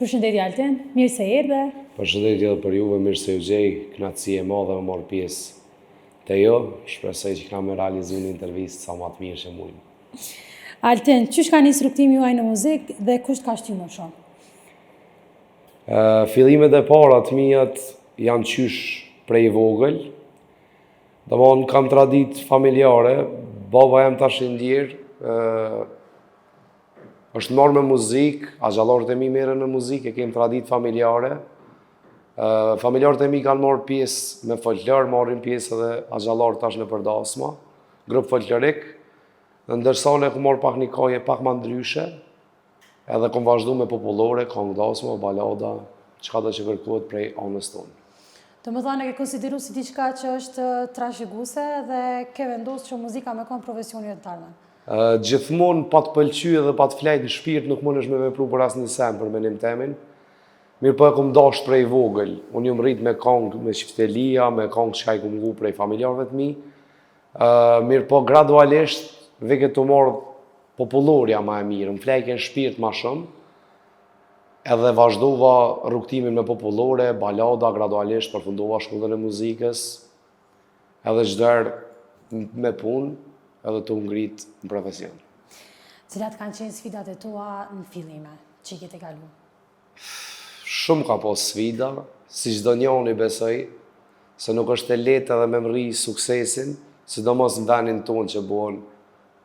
Përshëndetje Altin, mirë se erdhe. Përshëndetje edhe për juve, mirë se u gjej, kënaqësi e madhe me marr pjesë te jo, shpresoj që kena me realizu një intervistë sa më të mirë që mujnë. Altin, qysh ka nisë rrugtimi juaj në muzikë dhe kush ka shtyr më shumë? Fillimet e para të mijat janë qysh prej vogël. Domthon kam traditë familjare, baba jam tash i ndjer, është marrë me muzikë, axhallorët e mi merren në muzikë, e kem traditë familjare. Familjarët e mi kanë marrë pjesë me folklor, marrin pjesë edhe axhallarët tash në përdasma, grup folklorik, ndërsa ne ku marr pak një kaje pak më ndryshe, edhe kom vazhdu me popullore, këngë dasma, balada, çka do që kërkohet prej anës tonë. Domethënë e ke konsideru si diçka që është trashëguese dhe ke vendosur që muzika me kon profesioni të ardhmen. Gjithmonë pa të pëlqy edhe pa të flejt në shpirt nuk mundesh me vepru për asnjë sen për menim temin. Mirë po e kom dashur prej vogël. Unë jam rrit me këngë, me çiftelia, me këngë që i kom ngu prej familjarëve të mi. Mirë po gradualisht veke të marrë popullorja më e mirë, më flejke në shpirt më shumë. Edhe vazhdova rrugtimin me popullore, balada, gradualisht përfundova shkollën e muzikës. Edhe çdo herë me punë, edhe të ngrit në profesion. Cilat kanë qenë sfidat e tua në fillime, që i kete kalu? Shumë ka pas sfida, si çdo njeri besoj, se nuk është e lehtë edhe me mri suksesin, sidomos në vendin tonë që bëhen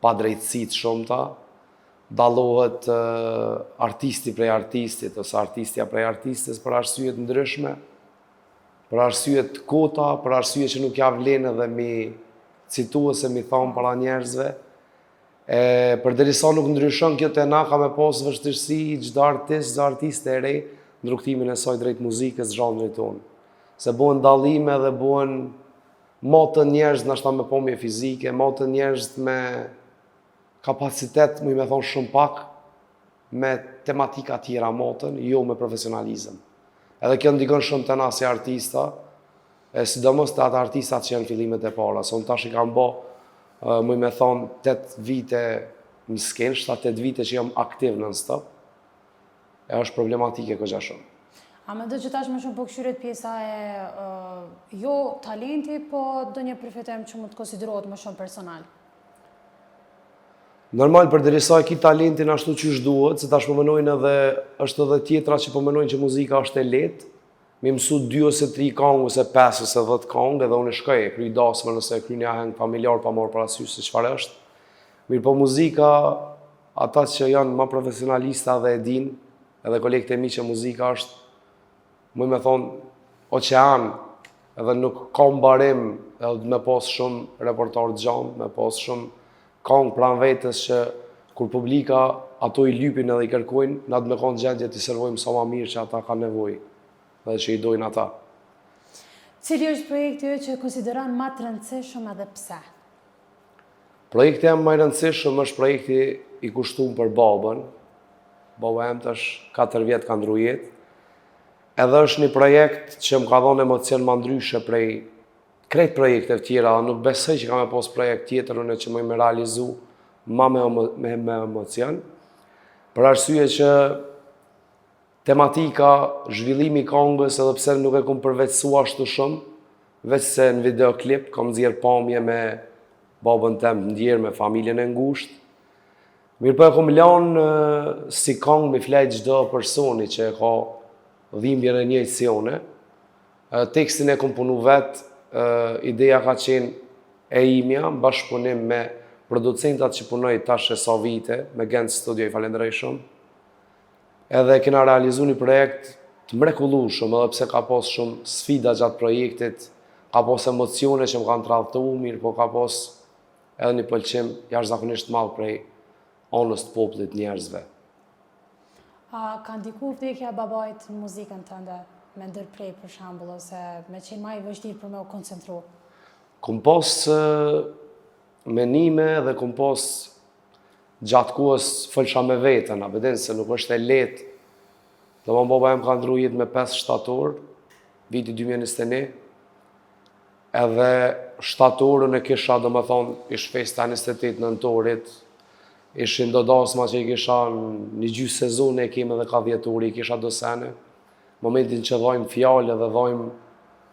pa drejtësi të shumta, dallohet artisti prej artistit ose artistja prej artistes për arsye të ndryshme, për arsye të kota, për arsye që nuk ja vlen edhe mi citu ose mi thonë para njerëzve. Përderisa nuk ndryshon kjo te na ka me pas vështirësi çdo artiste e re në rrugtimin e saj drejt muzikës, zhanrit tonë. Se bëhen dallime dhe bëhen matën njerëz ndoshta me pamje fizike, matën njerëz me kapacitet, muj me thonë shumë pak, me tematika tjera matën, jo me profesionalizëm. Edhe kjo ndikon shumë te na si artista, sidomos të atë artistat që janë fillimet e para. Se unë tash i kam bo, muj me thonë, 8 vite në skenë, 7-8 vite që jam aktiv non-stop, e është problematike këgja shumë. A me do që tash më shumë po këshyret pjesa e jo talenti, po do një përfitim që mund të konsiderohet më shumë personal? Normal, përderisa e ki talentin ashtu që duhet, se tash po menojnë edhe, është edhe tjetra që po menojnë që muzika është e lehtë, mi mësu 2 ose 3 këngë, ose 5 ose 10 këngë, edhe unë shkoj e kryj dasme nëse e kryj një aheng familjar pa marrë parasysh se çfarë është. Mirë po muzika, ata që janë ma profesionalista dhe e din, edhe kolegët e mi që muzika është, muj me thonë, oqean, edhe nuk ka mbarim, edhe me pas shumë reportar të gjanë, me pas shumë këngë pran vetës që kur publika ato i lypin edhe i kërkojnë, na të me konë gjendje të i servojmë sa ma mirë që ata ka nevojë dhe që i dojnë ata. Cili është projekti që konsideron më të rëndësishëm edhe pse? Projekti jam më i rëndësishëm është projekti i kushtuar për babën. Baba jam tash 4 vjet ka ndru jetë. Edhe është një projekt që më ka dhënë emocion më ndryshe prej krejt projekte tjera, nuk besoj që ka me pas projekt tjetër unë që më me realizu ma me emocion. Për arsye që tematika, zhvillimi i këngës, edhe pse nuk e kom përveçsu ashtu shumë, veç se në videoklip kom nxjerr pamje me babën tem ndjer me familjen e ngushtë. Mirë po e kom lanë si këngë me flejt çdo personi që e ka dhimbjen e njëjtë si une. Tekstin e kom punu vetë, ideja ka qenë e imja, në bashkëpunim me producentat që punoj tash e sa vite, me Gent Studio i falenderoj shumë. Edhe kena realizu një projekt të mrekullueshëm, edhe pse ka pas shumë sfida gjatë projektit, ka pas emocione që më kanë tradhtu mirë, po ka pas edhe një pëlqim jashtëzakonisht madh prej anës të popullit njerëzve. A ka ndiku vdekja babait në muzikën tënde, me ndërprej për shembull, ose me qenë më i vështirë për me u koncentru? Kom pas menime dhe kom pas gjatë kohës folsha me vetën, a beden se nuk është e lehtë. Dhe baba jam ka ndru jetë me 5 shtator, viti 2021, edhe shtatorën e kisha, do më thonë, ish festa 28 nëntorit, ishin do dasma që i kisha një gjysë sezone, e kemi edhe ka dhjeturi, i kisha do sene. Momentin që dhojmë fjallë dhe dhojmë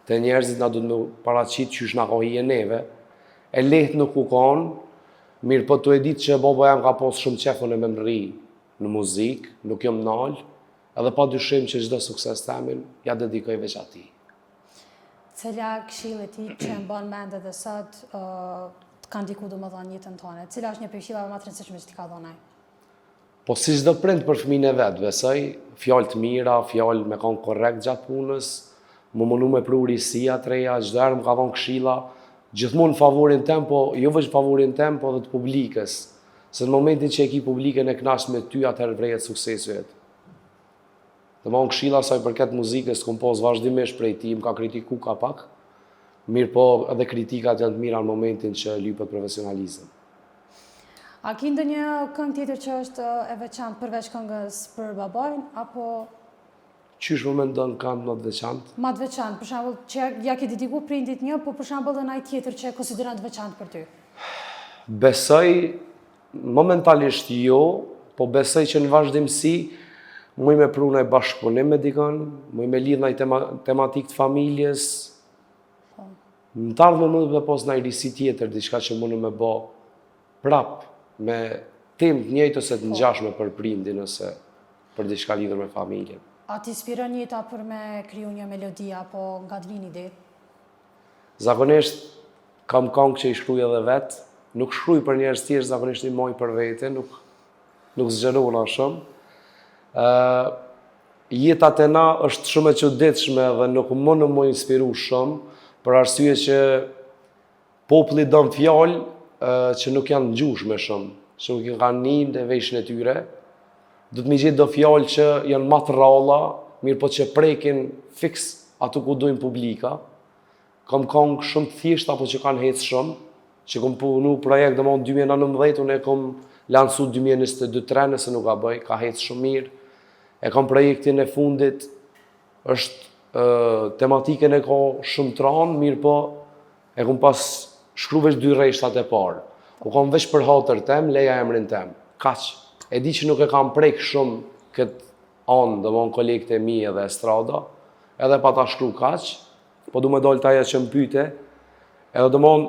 të njerëzit, na du të me paraqit qysh na ka hije neve. E lehtë nuk u kanë, mirë po të e ditë që baba jam ka pas shumë qefën e me më rri në muzikë, nuk jam nalë, edhe pa dyshim që çdo sukses temin, ja dedikoj veç atij. Cila këshillë e ti që e mban mend edhe sot të ka ndiku domethënë jetën tonë? Cila është një prej këshillave më të rëndësishme që ti ka dhënë ai? Po si çdo prind për fëmijën e vet, besoj, fjalë të mira, fjalë me kon korrekt gjatë punës, më mundu me pru risia të reja, çdo herë më ka dhënë këshilla, gjithmonë favorin tem, po jo vetëm favorin tem, po edhe të publikës. Se në momentin që e ki publikën e kënaqur me ty, atëherë vrejet suksesi yt. Domthon këshilla sa i përket muzikës kom pas vazhdimisht prej tij, më ka kritiku ka pak, mirë po edhe kritikat janë të mira në momentin që lypet profesionalizëm. A ki ndonjë këngë tjetër që është e veçantë përveç këngës për babajnë, apo Qysh më mendon këngë më të veçantë? ma të veçantë, për shembull, që ja ke dediku prindit një, po për shembull edhe ndaj tjetër që e konsideron të veçantë për ty? Besoj, momentalisht jo, po besoj që në vazhdimsi muj me pru ndaj bashkëpunim me dikën, muj me lidh ndaj tematik të familjes. Në të ardhmen mund të pas ndaj risi tjetër, diçka që mundu me bë prap, me tim të njëjtë ose të ngjashme për prindin ose për diçka lidhur me familjen. A t'inspiron jeta për me kriju një melodi apo nga të vinë ide? Zakonisht kam këngë që i shkruaj edhe vet, nuk shkruaj për njerëz tjerë, zakonisht i moj për vete, nuk zgjerohuna shumë. Jeta tena është shumë e çuditshme dhe nuk mundu më inspiru shumë, për arsye që populli don fjalë që nuk janë ngjushme shumë, që nuk i kanë një në veshën e tyre. Do të mi gjetë do fjalë që janë ma të ralla, mirë po që prekin fix ato ku dojnë publika. Kam këngë shumë të thjeshta, apo që kanë hecë shumë, që kom punu projekt dhe 2019, unë e kom lansu 2022, nëse nuk ka bëj, ka hecë shumë mirë. E kam projektin e fundit, është tematikën e ka shumë të ranë, mirë po e kom pas shkru veç 2 rreshtat e parë. U kam veç për hatër tem, leja emrin tem. Kaq. E di që nuk e kam prek shumë këtë anë, dhe mon kolekte mi edhe estrada, edhe pa ta shkru kaq, po du me dollë taja që më pyte, edhe dhe mon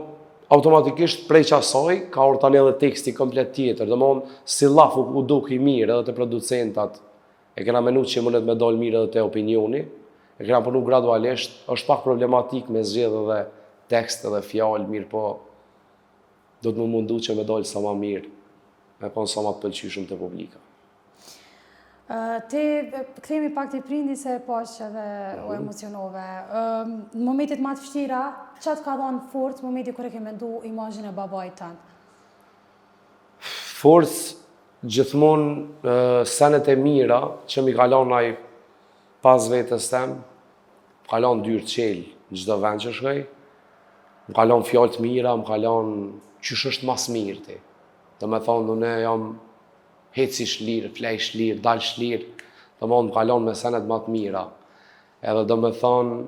automatikisht prej qasaj, ka orë tani edhe teksti komplet tjetër, dhe mon si laf u duk i mirë edhe të producentat, e kena menu që mundet me dollë mirë edhe të opinioni, e kena punu gradualisht, është pak problematik me zgjedh edhe tekst edhe fjallë mirë, po do të më mundu që me dollë sa ma mirë, me konë sa ma të pëlqyshëm të publika. Ti kthehemi pak te prindi se pash edhe u emocionove. Në momentet më të vështira, çfarë ka dhënë forcë momenti kur e ke mendu imazhin e babait tënd? Forcë gjithmonë senet e mira që mi kalon ai pas vetes tem, më kalon dyrë qelë në çdo vend që shkoj, më kalon fjalë të mira, më kalon qysh është mas mirë ti. Do me thonë, unë jam heci shlirë, flej shlirë, dal shlirë, do më kalon me senet më të mira. Edhe do me thonë,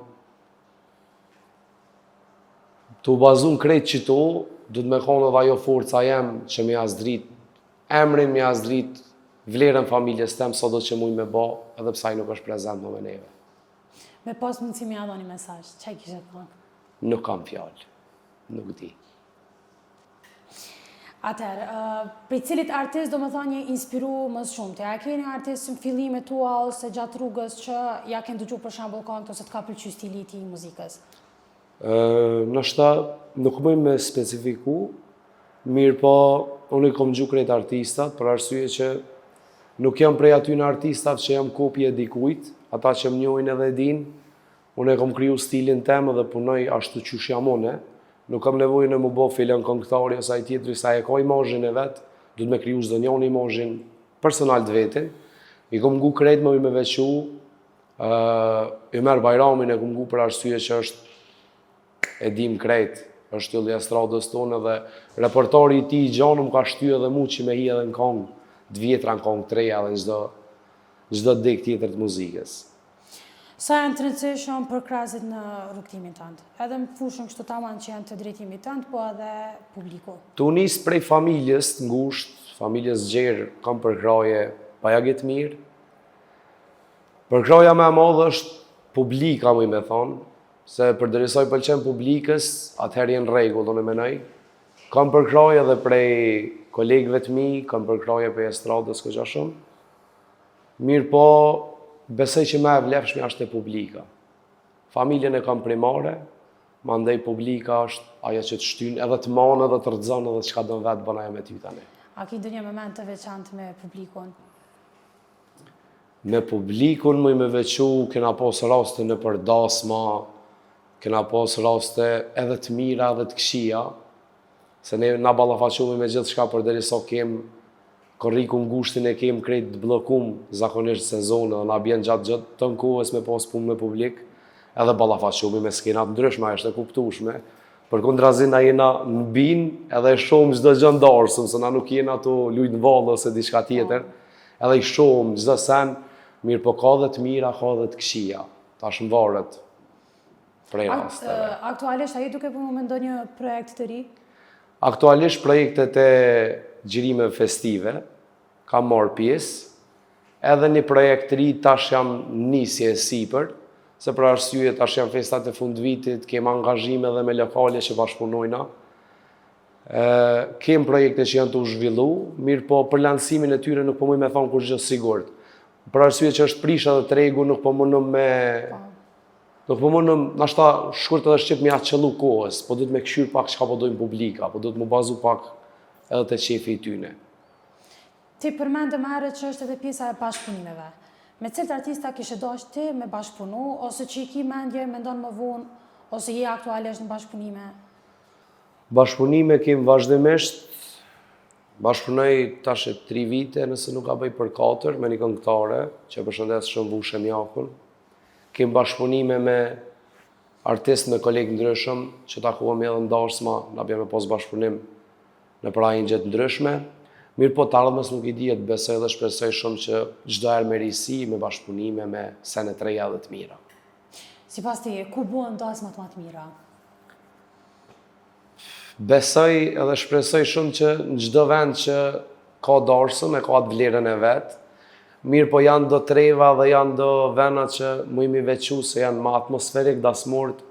të u bazun krejt qëto, du të me konë edhe ajo forca jem që mi azdrit, emrin mi azdrit, vlerën familjes tem, sa do që muj me ba, edhe psa i nuk është prezent më me neve. Me pas mundësi mi adho një mesazh, çfarë kishe thënë? Nuk kam fjallë, nuk di. Atëherë, prej cilit artist do me thonë një inspiru më shumë? A ke një artist në fillimet tua ose gjatë rrugës që ja ke ndëgju për shembull këngët ose të ka pëlqyer stili i tij i muzikës? Nështë nuk mëj me specifiku, mirë po unë i kom gju krejt artistat, për arsye që nuk jam prej aty në artistat që jam kopje dikujt, ata që më njohin edhe din, unë e kom kriju stilin tem dhe punoj ashtu qysh jam une, nuk kam nevojën e mu bo filen këngëtari ose ai tjetri sa e ka imazhin e vet, du të me kriju çdo njëri imazhin personal të vetin. I kom ngu krejt më me veçu, Ymer Bajramin e kom ngu për arsye që është e dim krejt, është ylli estradës tonë dhe repertori i tij i gjanë më ka shtyë edhe mu që me hi edhe në këngë të vjetra, në këngë të reja dhe në çdo dek tjetër të muzikës. Sa janë të rëndësishëm për krahasit në rrugtimin tënd? Edhe në fushën kështu tamam që janë të drejtimit tënd, po edhe publiku. Tu nis prej familjes të ngushtë, familjes gjerë, kam përkraje pajagit mirë. Përkraja me madhe është publika, mu i me thonë, se përderisa i pëlqen publikës, atëherë jenë rregull, unë menoj. Kam përkraje edhe prej kolegëve të mi, kam përkraje për estradës këgja shumë. Mirë po, besoj që me e vlefshme është e publika. Familjen e kam primare, mandej publika është ajo që të shtynë edhe të manë edhe të rëdzon edhe çka do vetë bëna e me ty tani. A ki ndonjë moment të veçantë me publikun? Me publikun më i me vequ, kena pas raste në përdasma, kena pas raste edhe të mira edhe të këshia, se ne na ballafaqohemi me gjithë shka për deri sa kem korriku ngushtin e kem krejt të blokum zakonisht sezonë dhe na bjen gjatë të në kohës me pas punë me publik, edhe ballafaqohemi me skenat ndryshme, është e kuptueshme. Për kundrazi na jena në binë edhe e shohim çdo gjë ndarësëm, se na nuk jena ato lujt në vallë ose diçka tjetër, edhe i shohim çdo sen, mirë po ka dhe të mira, ka dhe të këqija. Tash varet prej rasteve. Aktualisht a je duke punu me ndonjë projekt të ri? Aktualisht projektet e gjirime festive, kam marrë pjesë, edhe një projekt ri tash jam nisje e sipër, se për arsye tash janë festat e fund vitit, kem angazhime edhe me lokale që bashkëpunojna. Kem projekte që janë të u zhvillu, mirë po për lancimin e tyre nuk po muj me thonë kur gjë sigurt. Për arsye që është prisha dhe tregu nuk po mundëm me... Nuk po mundëm, nashta shkurt edhe shqip me atë qëllu kohës, po du të me këshyr pak çka po dojnë publika, po du të mu bazu pak edhe të qefi i tyne. Ti përmendë më herët që është edhe pjesa e bashkëpunimeve. Me cilët artista kishe dashur ti me bashkëpunu, ose që i ki mendje, mendon më vonë, ose je aktualisht në bashkëpunime? Bashkëpunime kem vazhdimisht, bashkëpunoj tash e 3 vite, nëse nuk ka bëj për 4, me një këngëtare, që përshëndes shumë Vushë Mjakun. Kem bashkëpunime me artist, me kolegë ndryshëm, që takuam edhe ndarësma, na bjem me pos bashkëpunim në prajnë gjithë ndryshme. Mirë po të ardhmës nuk i dihet, besoj dhe shpresoj shumë që çdo herë me risi, me bashkëpunime, me sene të reja dhe të mira. Sipas ti, ku buhen ndarësmat më të mira? Besoj edhe shpresoj shumë që në çdo vend që ka darsëm e ka atë vlerën e vet. Mirë po janë do treva dhe janë do vena që mu imi vequ se janë ma atmosferik dasmurt,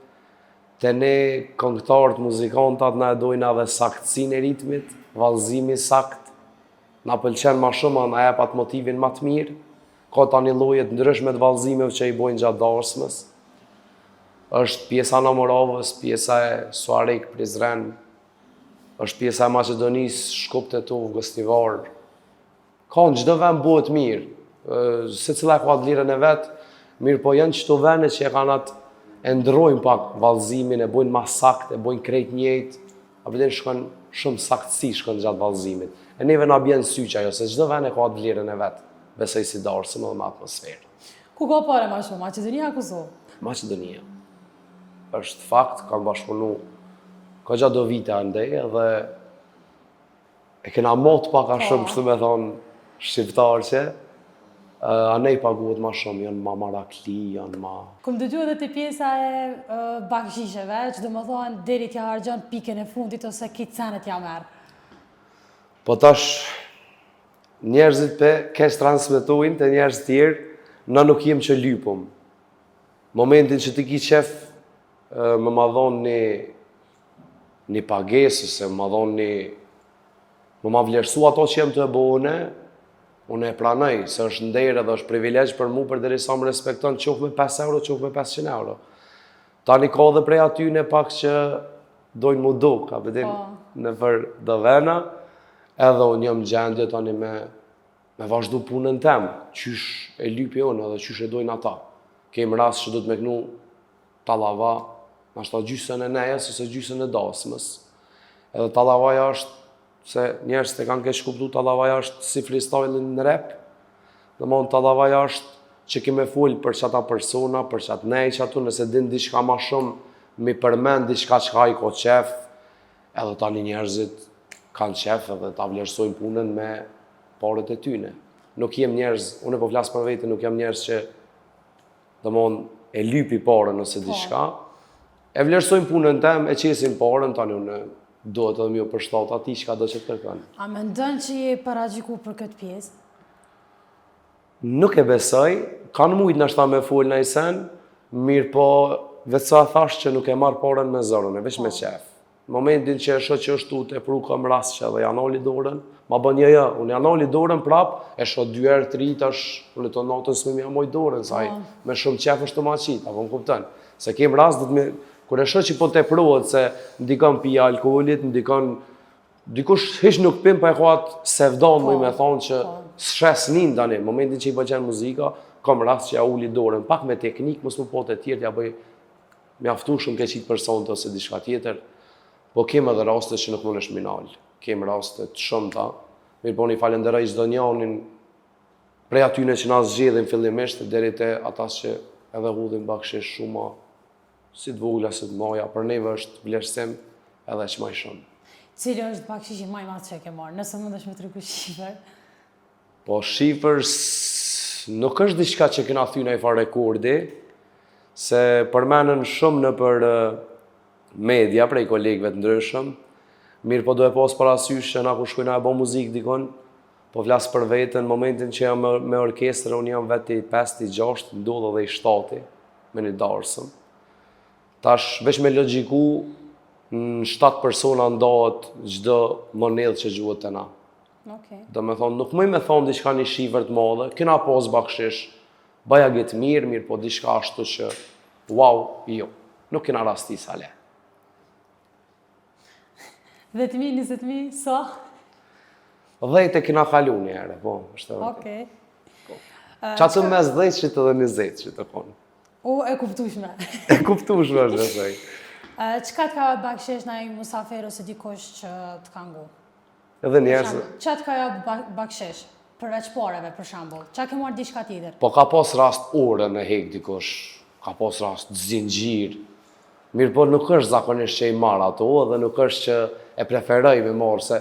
të ne këngëtarët, muzikantat na e dojnë edhe saktësinë e ritmit, vallëzimi sakt, na pëlqen ma shumë, na jep atë motivin ma të mirë, ka tani lloje të ndryshme të vallëzimeve që i bojnë gjatë darsmës. Është pjesa në Moravës, pjesa e Suarek, Prizren, është pjesa e Maqedonisë, Shkup Tetov, Gostivar. Ka në çdo vend bëhet mirë, secila ka vlerën e vet, mirë po janë çto vende që e kanë atë e ndrojnë pak vallëzimin, e bojnë ma sakt, e bojnë krejt njëjtë, apo shkon shumë saktësi shkon gjatë vallëzimit. E neve na bjen syç ajo se çdo vend e ka atë vlerën e vet, besoj si darsëm edhe me atmosferë. Ku ka parë më shumë, Maqedonia apo Kosovë? Maqedonia. Është fakt, kam bashkëpunu ka gjatë do vite andej edhe e kena mot pak a shumë, kështu me thonë shqiptarë që anej paguhet ma shumë, janë ma marakli, janë ma... Kom dëgju edhe të pjesa e bakshisheve, që do më thonë deri t'ja harxhon pikën e fundit ose kitë senet t'ja merë. Po tash, njerëzit pe kesh transmetojnë të njerëz tjerë, na nuk jem që lypum. Momentin që ti ki qef me ma dhonë një pagesë, ose me ma dhonë me ma vlerësu ato që jem të e bohune, unë e pranoj, se është nderë dhe është privilegj për mu për derisa më respekton qofë me 5 euro, qofë me 500 euro. Tani ka dhe prej atyne pak që dojnë mu do, ka pëtin në për dëvena, edhe unë jam gjendje tani me vazhdu punën tem, qysh e lypi unë edhe qysh e dojnë ata. Kemë rast që do të me kënu tallava, nashta gjysën e nejes ose gjysën e dasmës. Edhe tallavaja është se njerëz të kanë keq kuptuar tallavaja është si freestyle-in në rap. Domthonë tallavaja është që kemi fol për çata persona, për çat nej çatu, nëse din diçka më shumë mi përmend diçka që ai ka qef, edhe tani njerëzit kanë qef edhe ta vlerësojnë punën me parët e tyne. Nuk jem njerëz, unë po flas për veten, nuk jam njerëz që domthonë e lypi parën ose diçka. E vlerësojnë punën tem, e qesin parën, tani unë duhet edhe mjë përshtat ati që ka do që të kërkan. A mendon që je paragjiku për këtë pjesë? Nuk e besoj, kanë mujtë në shta me full në i sen, mirë po vetë sa thash që nuk e marë porën me zorën, e veç me qef. Në momentin që e shë që është tu të pru kam rast që edhe janë oli dorën, ma bën jo, unë janë oli dorën prap, e shë 2 herë 3 tash, unë të natën s'me mja moj dorën, saj, me shumë qef është të ma qitë, apo më kuptën. Se kem rast, kur e shë që po të pruhet se ndikon pija alkoholit, dikush hiç nuk pim pa e kuat se vdon mu me thonë që s'shes nin tani, në momentin që i bëgjen muzika, kam rast që ja uli dorën, pak me teknik, mos më po të tjerë, ja bëj mjaftu shumë ke qitë person të ose diçka tjetër, po kem edhe raste që nuk mund është minal, kem raste të shumëta, mirë po një falenderoj çdo njanin prej atyne që na zgjedhin fillimisht deri te ata që edhe hudhin bakshish shumë si të vogla si të moja, për neve është vlerësim edhe që më i shumë. Cili është bakshishi më i madh që e ke marrë? Nëse mundesh me tregu shifër. Po shifër nuk është diçka që kena thyna i fare rekordi, se përmenën shumë në për media prej kolegëve të ndryshëm, mirë po do e pas parasysh që na ku shkojna e bo muzikë dikon, po flasë për vetën, në momentin që jam me orkestrë, unë jam veti 5-6, ndodhë dhe i 7, me një darsëm. Tash, veç me logjiku, në 7 persona ndohet gjdo monedhë që gjuhët të na. Do me thonë, nuk mëj me thonë diçka një shifër të madhe, kena pos bakshish, baja gjithë mirë, po diçka ashtu që, wow, jo, nuk kena rasti sale. 10.000, 20.000, sa? 10 e kena kalu një herë, po, është të vërtet. Qatë mes 10 që të dhe 20 që të konë. O, e kuptushme. E kuptushme është dhe sej. Qëka të ka bakshish në i musafer ose dikush që të ka ngu? Edhe njerës... Qa të ka bakshish? Përveç pareve, për shambull. Qa ke marrë diçka tjetër? Po ka pas rast ore në hek dikush, ka pas rast zinxhir. Mirë po nuk është zakonisht që i marrë ato, dhe nuk është që e preferoj me marrë, se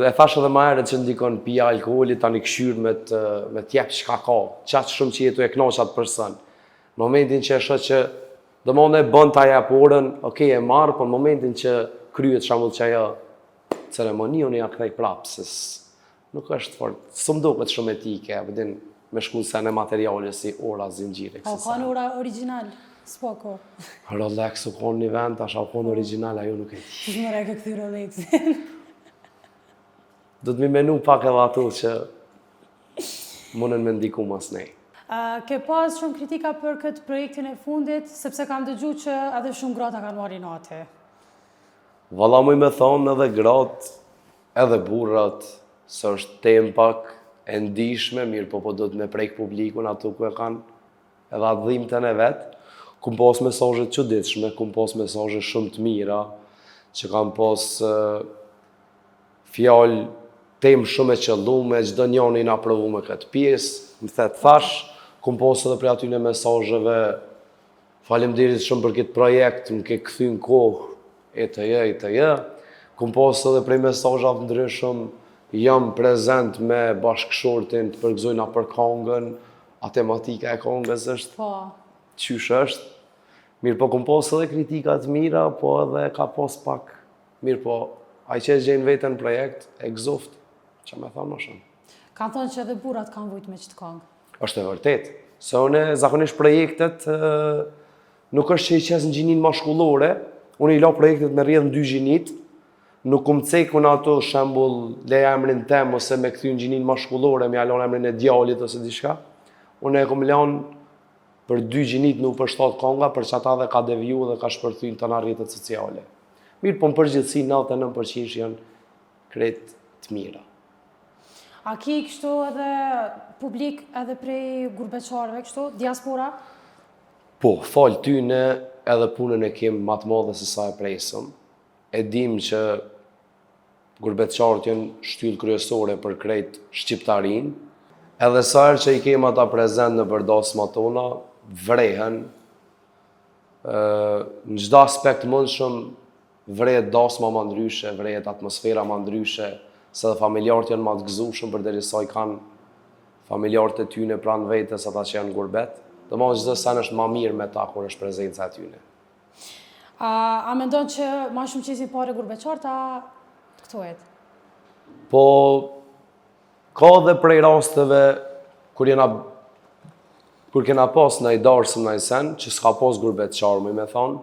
e thash edhe ma herët që ndikon pija alkoholit, tani këshyrë me t'jep çka ka, qatë shumë që jetu e knoqat përsen. Në momentin që e shë që do më e bën t'a jep orën, okej, e marrë, po në momentin që kryet shambull që ajo ceremoni, unë ja kthej prapë, se nuk është fort, së më duket shumë etike, vëdin me shku sen e materiale si ora, zinxhire, O, ka në ora original, s'poko. Rolex u konë një vend, tash u konë original, ajo nuk e ti. Që shmëre ke këthy Rolexin? Do të mi menu pak edhe ato që munën me ndiku mas nej. Ke pas shumë kritika për këtë projektin e fundit, sepse kam dëgju që edhe shumë grata kanë marrë natë. Valla muj me thonë edhe gratë, edhe burrat, se është temë pak e ndishme, mirë po do të me prejkë publikun ato ku e kanë edhe atë dhimëtën e vetë, kum pas mesazhe të çuditshme, kum pas mesazhe shumë të mira, që kam pas fjalë temë shumë e qëllume, çdo njëri na provu me këtë pjesë, më the thash, kum pas edhe prej atyne mesazheve, faleminderit shumë për këtë projekt, më ke kthy në kohë, etj. Kum pas edhe prej mesazhave të ndryshëm, jam prezent me bashkëshortin të përgëzojna për këngën, a tematika e këngës është, Po. qysh është. Mirë po, kum pas edhe kritikat mira, po edhe ka pas pak. Mirë po, ai që e gjenë vetën në projekt, e gëzoft, që me thamë më shumë. Kanë thonë që edhe burrat kanë vujt me qëtë këngë. Është e vërtet. Se une, zakonisht projektet, nuk është që i qesë në gjinin mashkullore, unë i la projektet me rrjedhë në 2 gjinit, nuk kum cekun ato shembull leja emrin tem, ose me këthy në gjinin mashkullore, me jalon emrin e djalit ose diçka. Unë e kum lanë për 2 gjinit nuk për 7 konga, për që ata dhe ka deviju dhe ka shpërthyn të në rrjetet sociale. Mirë, po në përgjithësi 99% janë krejt të mira. A ki kështu edhe publik edhe prej gurbeqarëve kështu, diaspora? Po, falë tyne edhe punën e kem matë madhe se sa e presëm. E dim që gurbetçarët janë shtyllë kryesore për krejt shqiptarin, edhe sa herë që i kem ata prezent në përdasma tona, vrehen, në çdo aspekt mundshëm, vrehet dasma ma ndryshe, vrehet atmosfera ma ndryshe, se dhe familjarët janë ma të gëzushëm për derisa i kanë familjarët e tyne pranë vetës ata që janë gurbet. Do më çdo sen është ma mirë me ta kur është prezenca e tyne. A mendon që ma shumë qesin pare gurbeqartë, a të këtojt? Po, ka dhe prej rasteve kur kena pas në i darsëm në i sen, që s'ka pas gurbeqarë, me thonë,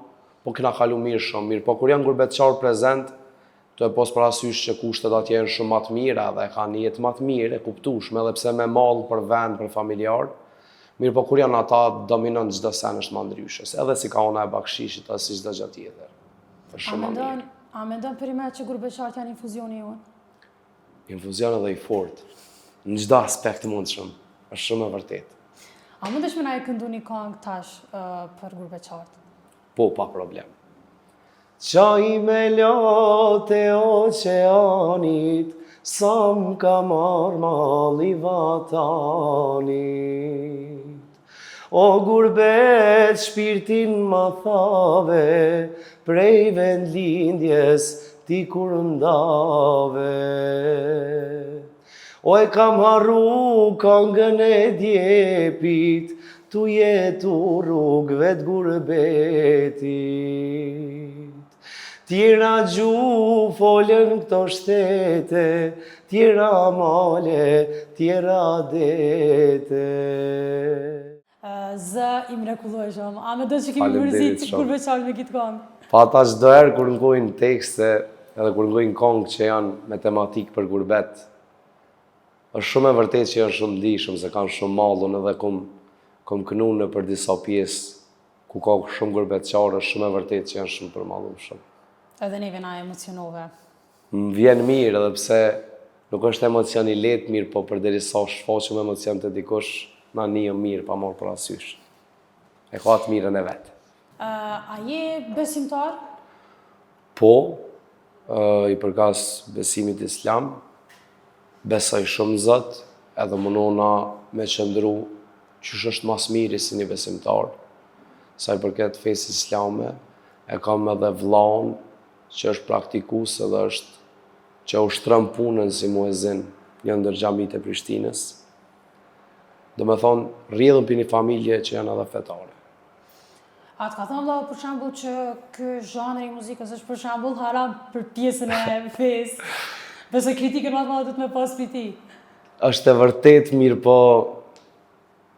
po kena kalu mirë shumë mirë. Po kur janë gurbeqarë prezent, të e pos parasysh që kushtet atje janë shumë matë mira dhe ka një jetë matë mirë, e kuptushme, edhe pse me malë për vend, për familjarë, mirë po kur janë ata, dominon çdo sen është ma ndryshës, edhe si ka ona e bakshishit, edhe si çdo gjë tjetër. Është shumë ma mirë. A mendon perimet që gurbeqartë janë infuzioni jonë? Infuzion edhe i fort, në çdo aspekt mundshëm, është shumë e vërtet. A mundesh me na e këndu një këngë tash për gurbeqartë? Po, pa problem. Qaj me lote oqeanit, sa m'ka marrë malli vatanit. O gurbet shpirtin ma thave, prej vend lindjes ti kur ndave. O e kam harru këngën e djepit, tu jetu rrugëve t'gurbetit. Tjera gju folën këto shtete, tjera male, tjera dete. Zë i mrekullueshëm. A me do që kemi mërzit gurbeqartë me kitë këngë? Pa ata çdo herë kur ngojnë tekste, edhe kur ngojnë këngë që janë me tematikë për gurbet, është shumë e vërtet që janë shumë ndihshëm, se kanë shumë mallun edhe kom kënu në për disa pjesë ku ka shumë gurbeqarë, është shumë e vërtet që janë shumë përmallumshëm. Edhe neve na emocionove. Më vjen mirë edhe pse nuk është emocion i lehtë mirë, po përderisa shfaqem emocion të dikush, na një mirë pa marrë parasysh. E ka të mirën e vet. A je besimtar? Po, i përkas besimit islam, besoj shumë Zot, edhe munona me qëndru qysh është mas miri si një besimtar. Sa i përket fesë islame, e kam edhe vllaun që është praktikues edhe është që ushtron punën si muezin një ndër xhamit e Prishtinës. Do me thonë, rrjedhëm për një familje që janë edhe fetare. A të ka thënë vëllau për shembull që ky zhanri i muzikës është për shembull haram për pjesën e fesë? Besoj kritikën më të madhe do të më pas për ti. Është e vërtet mirë, po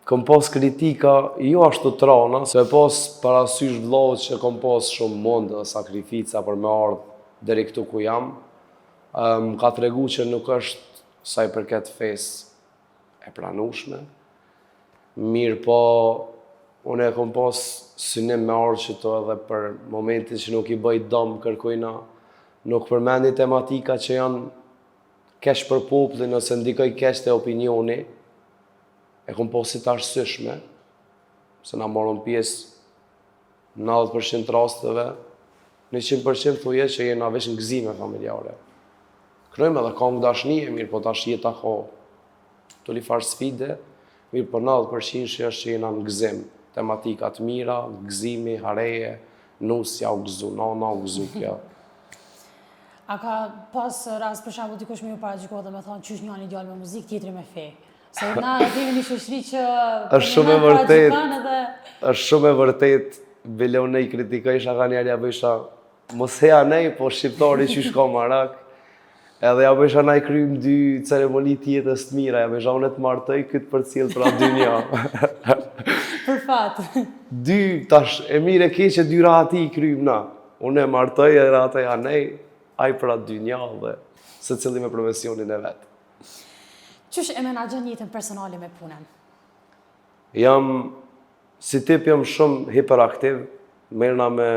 kom pas kritika, jo ashtu të rana, se e pas parasysh vëllaut që kom pas shumë mund dhe sakrifica për me ardhë deri këtu ku jam, më ka tregu që nuk është sa i përket fesë e pranueshme. Mirë po, unë e kom pas synim me ardhë që to edhe për momentin që nuk i bëj dëm kërkojna, nuk përmendi tematika që janë keq për popullin ose ndikoj keq te opinioni, e kom posit të arsyeshme, se na morën pjesë 90% rasteve, 100% thuje që jena veç në gëzime familjare. Kryojmë edhe këngë dashnie, mirë po tash jeta ka të lifar sfide, mirë po 90% që është që jena në gëzim. Tematikat mira, gëzimi, hareje, nusja u gëzu, nana u gëzu kjo. A ka pas rast për shembull dikush më paragjiko dhe më thonë qysh njëri djalë me muzikë, tjetri me fe. Se na e kemi një shoqëri që është shumë e vërtet. Është shumë e vërtet. Bile unë i kritikoj shaka njerë, ja bëjsha mos heja nej, po shqiptari që shka marak. Edhe ja bëjsha na i kryjmë 2 ceremoni tjetës të mira, ja bëjsha unë të martoj këtë për cilë pra 2 një. Për fatë. 2, tash e mire keqe 2 rati i kryjmë na. Unë e martoj e rata ja nej, aj pra 2 një dhe se cili me profesionin e vetë. Qysh e menaxhon jetën personale me punën? Si tip jam shumë hiperaktiv, merrna me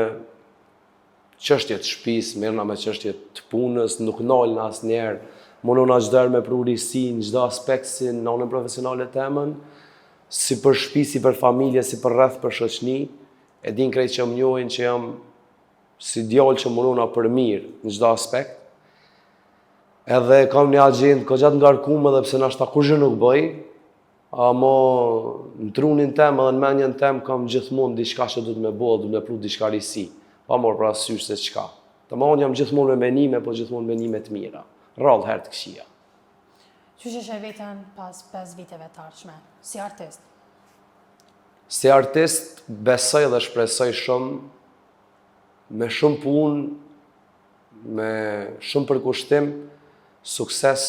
çështje të shtëpisë, merrna me çështje të punës, nuk nalna asnjëherë. Munona çdo herë me prurisi në çdo aspekt si në anën profesionale të temën, si për shtëpi, si për familje, si për rreth për shoqni, e din krejt që më njohin që jam si djalë që munona për mirë në çdo aspekt. Edhe kam një agjendë goxha të ngarkuar edhe pse nashta kurrë nuk bëj, ama në trunin tem edhe në mendjen tem kam gjithmonë diçka që duhet me bëu, duhet me pru diçka risi, pa marrë parasysh se çka. Domethënë jam gjithmonë me menime, po gjithmonë menime të mira, rrallë herë të këqija. Qysh e sheh veten pas 5 viteve të ardhshme si artist? Si artist besoj dhe shpresoj shumë me shumë punë, me shumë përkushtim, sukses,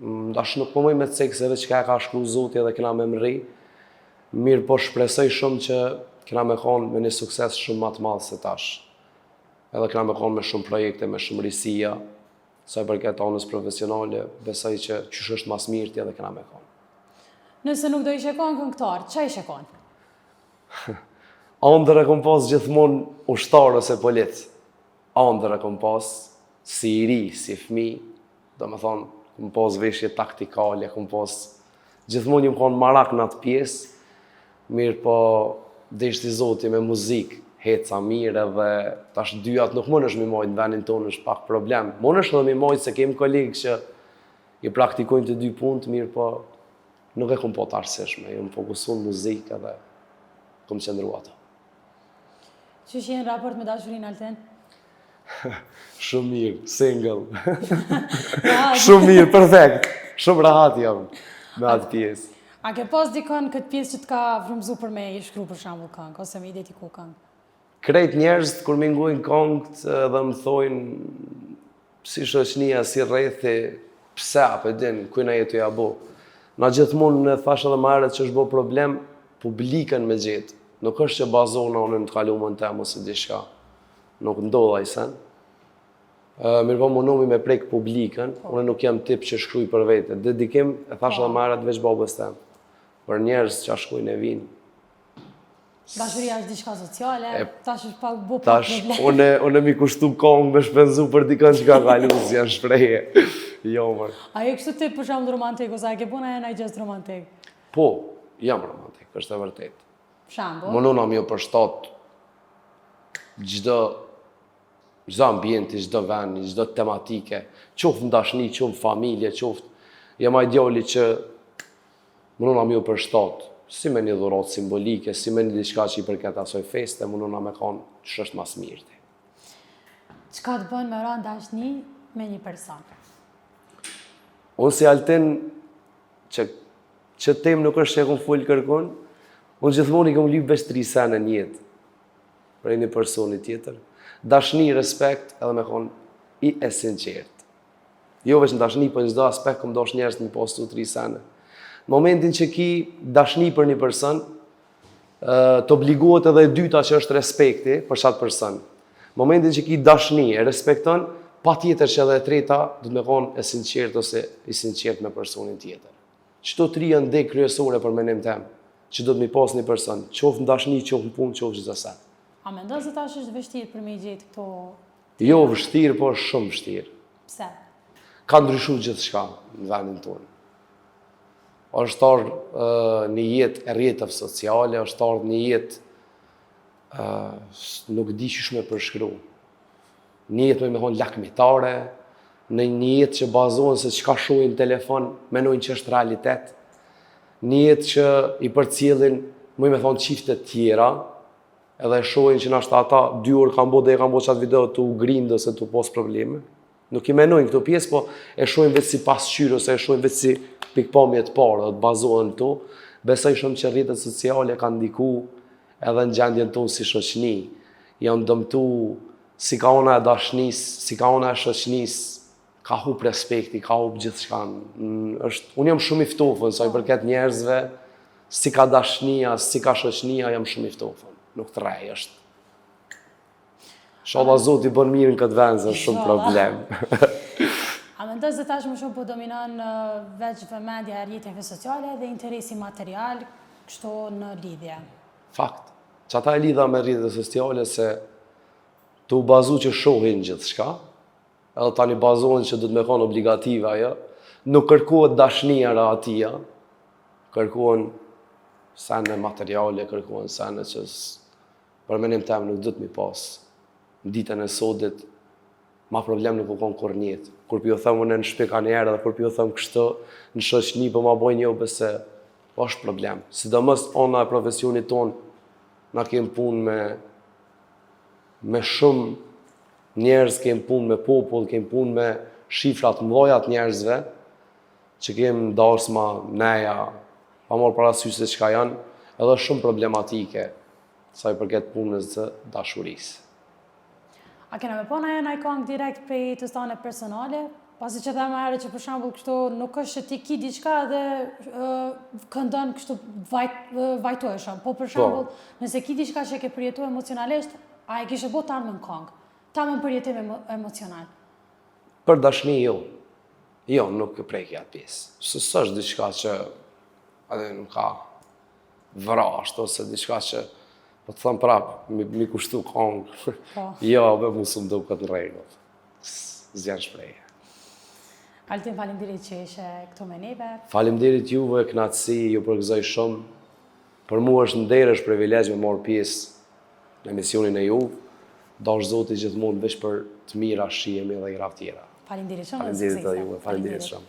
ndash nuk po mëj me cekë se veç ka shkru Zoti edhe kena me mëri, mirë po shpresoj shumë që kena me konë me një sukses shumë më të madh se tash. Edhe kena me konë me shumë projekte, me shumë risia, sa i përket anës profesionale, besoj që qysh është mas mirë ti edhe kena me konë. Nëse nuk do ishe konë këngëtar, që ishe konë? Andër e kom pas gjithmonë ushtarë ose polic. Andër e kom pas si i ri, si fmi, do me thonë, kom pas veshje taktikale, kom pas gjithmonë ju më konë marak në atë pjesë, mirë po deshti Zoti me muzikë, heca mirë edhe tash dyat nuk mund është mi majtë në venin tonë është pak problem. Mund është edhe mi majtë se kemë kolegë që i praktikojnë të dy punët, mirë po nuk e kom po të arsishme, ju më fokusu në muzikë edhe kom qëndru ato. Që jenë raport me dashurin Altin? Shumë mirë, single. Shumë mirë, perfekt. Shumë rahat jam me atë pjesë. A ke pas dikon këtë pjesë që t'ka frumzu për me i shkru për shembull këngë, ose me identiku këngë? Krejt njerëz kur më ngojnë këngët dhe më thojnë si shoqënia, si rrethi, pse apo din, kujna jetu ja bo. Na gjithmonë në thash edhe më herët që është bo problem publikën me gjetë. Nuk është që bazona unë në të kalumën temë ose diçka. Nuk ndodha i sen. Mirë po mundohemi me prek publikën, unë nuk jam tip që shkruj për vete. Dedikim, e thash edhe më herët veç babës temë. Për njerëz që shkujnë e vinë. Dashuria është diçka sociale, tash është pak bu pak Tash, problem. unë mi kushtu kongë me shpenzu për dikën që ka kalu, si janë shpreje. Jo, mërë. A je kështu tip për shembull romantik, ose a ke puna e naj gjest romantik? Po, jam romantik, është e vërtet. Shembull? Mënuna mi o përshtat gjdo ambienti, gjdo veni, gjdo tematike, qoftë në dashni, qoftë në familje, qoftë jam ideali që mënuna mi o përshtat, si me një dhurat simbolike, si me një diçka që i përket asoj feste, mënuna me kanë që është mas mirëti. Çka të bën me ran dashni me një person? Unë si Altin, që tem nuk është që e kom full kërkon, unë gjithmonë i kom lyp veç 3 sene në jetë, për një personi tjetër. Dashni, respekt, edhe me konë i e sinqert. Jo veç në dashni, për në çdo aspekt kom dash njerëz të më postu 3 sene. Në momentin që ki dashni për një person, të obligohet edhe e dyta që është respekti për qatë person. Në momentin që ki dashni e respekton, pa tjetër që edhe e treta du të me konë e sinqert ose i sinqert me personin tjetër. Qëto 3 janë dek kryesore për menim tem, që do të mi pas një person, qoftë në dashni, qoftë në punë, qoftë çdo sen. A mendon se tash është vështirë për me i gjetë këto? Jo vështirë, po është shumë vështirë. Pse? Ka ndryshu gjithçka në vendin tonë. Është ardhur një jetë e rrjetëve sociale, është ardhur një jetë nuk di çish me përshkru. Një jetë me thonë lakmitare, në një jetë që bazohen se çka shohin në telefon, menojnë që është realitet. Një jetë që i përcjellin, me thonë çifte të tjera, edhe shohin që nashta ata 2 orë kanë bo dhe e kanë bo qatë video të u grindë ose të pos probleme. Nuk i menojnë këto pjesë, po e shohin vetë si pasqyrë ose e shohin vetë si pikpamje të parë, dhe të bazohen to. Besoj shumë që rrjetet sociale kanë ndiku edhe në gjendjen tonë si shoqëni. Janë dëmtu si ka ona e dashnisë, si ka ona e shoqënisë, ka hup respekti, ka hup gjithçka. Unë jam shumë i ftofën, sa i përket njerëzve, si ka dashnia, si ka shoqënia, jam shumë i ftofën. Nuk të rej është. Inshallah Zoti bën mirë në këtë vend, është shumë problem. A mendon se tash më shumë po dominon veç vëmendja e rrjeteve sociale dhe interesi material, kështu në lidhje? Fakt. Që ata e lidha me rrjetet sociale se të u bazu që shohin gjithçka, edhe tani bazohen që du të me konë obligative ajo, nuk kërkohet dashnia e atia, kërkohen sene materiale, kërkohen sene që për menim tem nuk du të mi pas. Në ditën e sodit, ma problem nuk u konë kur njetë. Kur pjo thëmë unë në shpika njerë dhe kur pjo thëmë kështë në shoqëni për ma bojnë jo bëse, është problem. Sidomos ona e profesionit tonë, na kemë punë me shumë njerëz, kemë punë me popull, kemë punë me shifrat mdojat njerëzve, që kemë darsma, neja, pa morë parasysh se çka janë, edhe shumë problematike sa i përket punës të dashurisë. A kena me po na këngë direkt prej të stane personale? Pasi që thema herë që për shembull kështu nuk është që ti ki diçka dhe këndon kështu vajtoheshëm. Po për shembull, nëse ki diçka që e ke përjetu emocionalisht, a e kishe bo tarë në këngë? Ta më në përjetim emocional. Për dashni jo. Jo, nuk e preki atë pjesë. Së është diçka që nuk ka vrasht, ose diçka që po të thëmë prapë, mi kushtu këngë. Jo, me musum do këtë në rregull. Zjanë shpreje. Altin, faleminderit që ishe këtu me neve. Faleminderit juve, kënaqësi, ju përgëzoj shumë. Për mua është nder, është privilegj me marrë pjesë në emisionin e juve. Dash Zoti gjithmonë veç për të mira shihemi dhe gjëra tjera. Faleminderit shumë. Faleminderit juve, faleminderit shumë.